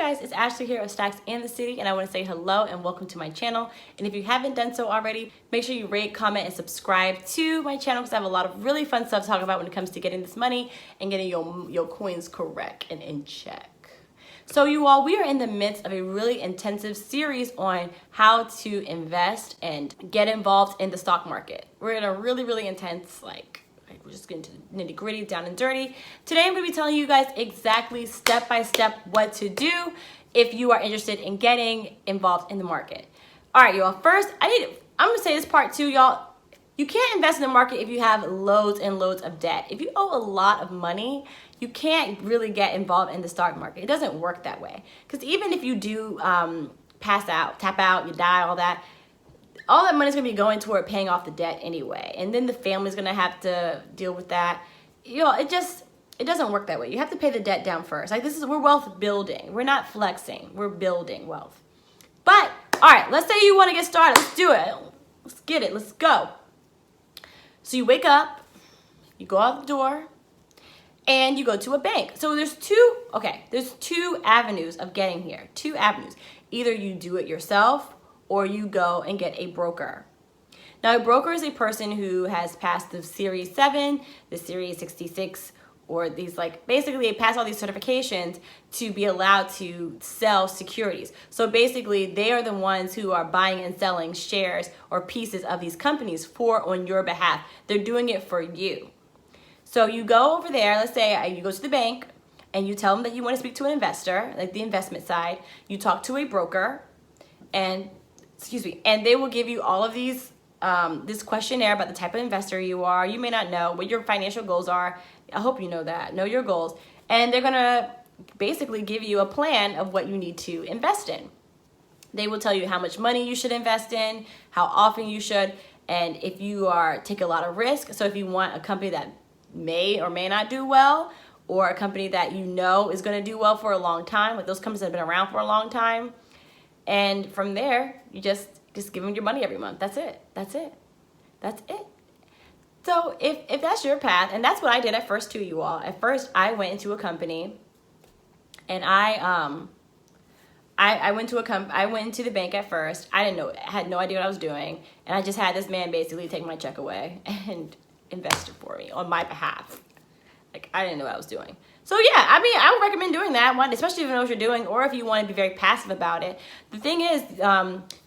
guys, it's Ashley here of Stacks in the City, and I want to say hello and welcome to my channel. And if you haven't done so already, make sure you rate, comment, and subscribe to my channel because I have a lot of really fun stuff to talk about when it comes to getting this money and getting your coins correct and in check. So you all, we are in the midst of a really intensive series on how to invest and get involved in the stock market. We're in a really intense, we're just getting to the nitty gritty, down and dirty. Today I'm going to be telling you guys exactly step by step what to do if you are interested in getting involved in the market. All right, y'all. First, I'm going to say this part too, y'all. You can't invest in the market if you have loads and loads of debt. If you owe a lot of money, you can't really get involved in the stock market. It doesn't work that way. Because even if you do pass out, tap out, you die, all that money is going to be going toward paying off the debt anyway. And then the family's going to have to deal with that. You know, it doesn't work that way. You have to pay the debt down first. We're wealth building. We're not flexing. We're building wealth. But, all right, let's say you want to get started. Let's do it. Let's get it. Let's go. So you wake up, you go out the door, and you go to a bank. So there's two avenues of getting here. Two avenues. Either you do it yourself or you go and get a broker. Now, a broker is a person who has passed the Series 7, the Series 66, or these basically they pass all these certifications to be allowed to sell securities. So basically they are the ones who are buying and selling shares or pieces of these companies on your behalf. They're doing it for you. So you go over there, let's say you go to the bank and you tell them that you want to speak to an investor, like the investment side. You talk to a broker and they will give you all of these this questionnaire about the type of investor you are. You may not know what your financial goals are. I hope you know that. Know your goals. And they're going to basically give you a plan of what you need to invest in. They will tell you how much money you should invest in, how often you should, and if you take a lot of risk. So if you want a company that may or may not do well, or a company that you know is going to do well for a long time, like those companies that have been around for a long time. And from there, you just give them your money every month. That's it. So if that's your path, and that's what I did at first too, you all. At first, I went into a company, and I went into the bank at first. I had no idea what I was doing, and I just had this man basically take my check away and invest it for me on my behalf. I didn't know what I was doing. So yeah, I would recommend doing that one, especially if you know what you're doing, or if you want to be very passive about it. The thing is,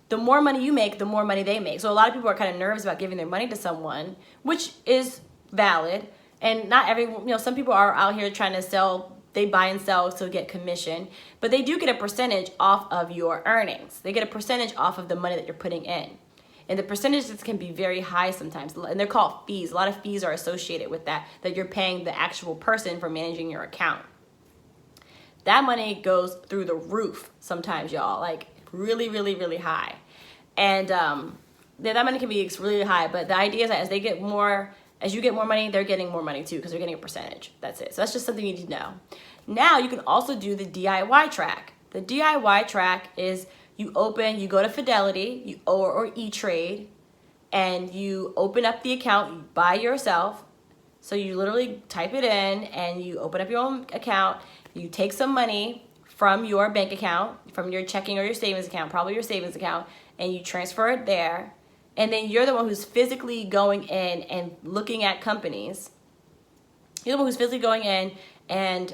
the more money you make, the more money they make. So a lot of people are kind of nervous about giving their money to someone, which is valid. And not everyone, some people are out here trying to sell. They buy and sell to get commission, but they do get a percentage off of your earnings. They get a percentage off of the money that you're putting in. And the percentages can be very high sometimes, and they're called fees. A lot of fees are associated with that you're paying the actual person for managing your account. That money goes through the roof sometimes, y'all, really high. And that money can be really high, but the idea is that as you get more money, they're getting more money too because they're getting a percentage. That's it. So that's just something you need to know. Now you can also do the DIY track. The DIY track is you go to Fidelity or E-Trade, and you open up the account by yourself. So you literally type it in and you open up your own account. You take some money from your bank account, from your checking or your savings account, probably your savings account, and you transfer it there. And then you're the one who's physically going in and looking at companies. You're the one who's physically going in and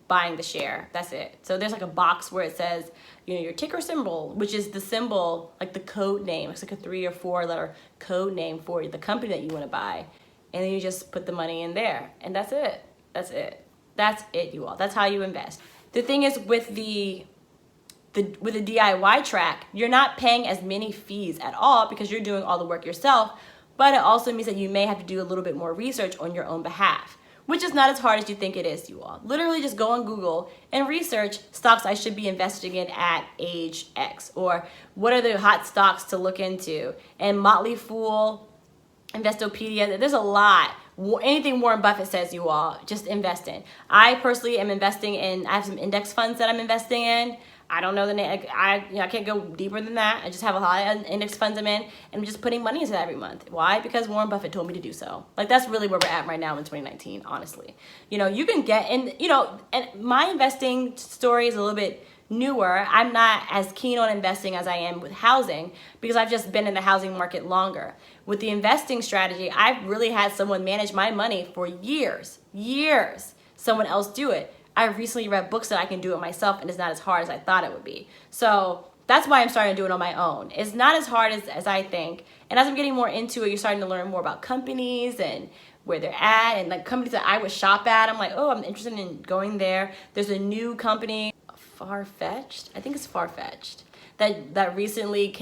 buying the share. That's it. So there's a box where it says, your ticker symbol, which is the symbol, the code name. It's a 3 or 4 letter code name for the company that you want to buy. And then you just put the money in there. And that's it. That's it, you all. That's how you invest. The thing is with the DIY track, you're not paying as many fees at all because you're doing all the work yourself, but it also means that you may have to do a little bit more research on your own behalf, which is not as hard as you think it is, you all. Literally just go on Google and research stocks I should be investing in at age X, or what are the hot stocks to look into. And Motley Fool, Investopedia, there's a lot. Anything Warren Buffett says, you all, just invest in. I personally am investing in, I have some index funds that I'm investing in. I don't know the name. I can't go deeper than that. I just have a lot of index funds I'm in, and I'm just putting money into that every month. Why? Because Warren Buffett told me to do so. Like, that's really where we're at right now in 2019, honestly. You know, you can get in, you know, and my investing story is a little bit newer. I'm not as keen on investing as I am with housing because I've just been in the housing market longer. With the investing strategy, I've really had someone manage my money for years, someone else do it. I recently read books that I can do it myself, and it's not as hard as I thought it would be. So that's why I'm starting to do it on my own. It's not as hard as I think. And as I'm getting more into it, you're starting to learn more about companies and where they're at, and like companies that I would shop at. I'm like, oh, I'm interested in going there. There's a new company, Farfetched. I think it's Farfetched. That recently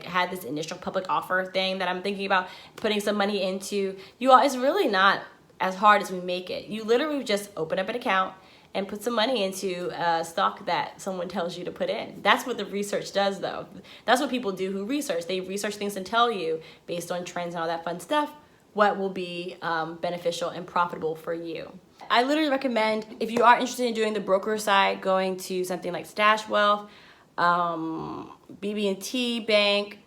had this initial public offer thing that I'm thinking about putting some money into. You all, it's really not as hard as we make it. You literally just open up an account and put some money into a stock that someone tells you to put in. That's what the research does, though. That's what people do who research. They research things and tell you, based on trends and all that fun stuff, what will be beneficial and profitable for you. I literally recommend, if you are interested in doing the broker side, going to something like Stash Wealth, BB&T Bank,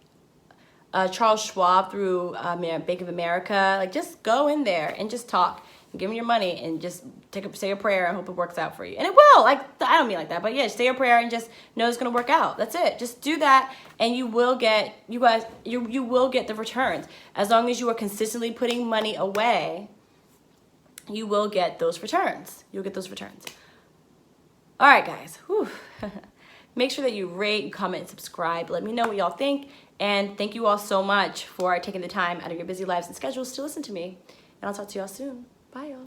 Charles Schwab through Bank of America. Like, just go in there and just talk. Give them your money and just say a prayer and hope it works out for you. And it will. Like, I don't mean like that, but yeah, say a prayer and just know it's gonna work out. That's it. Just do that, and you will get, you will get the returns. As long as you are consistently putting money away, you will get those returns. You'll get those returns. All right, guys. Whew. Make sure that you rate, comment, and subscribe. Let me know what y'all think. And thank you all so much for taking the time out of your busy lives and schedules to listen to me. And I'll talk to y'all soon. Bye, y'all.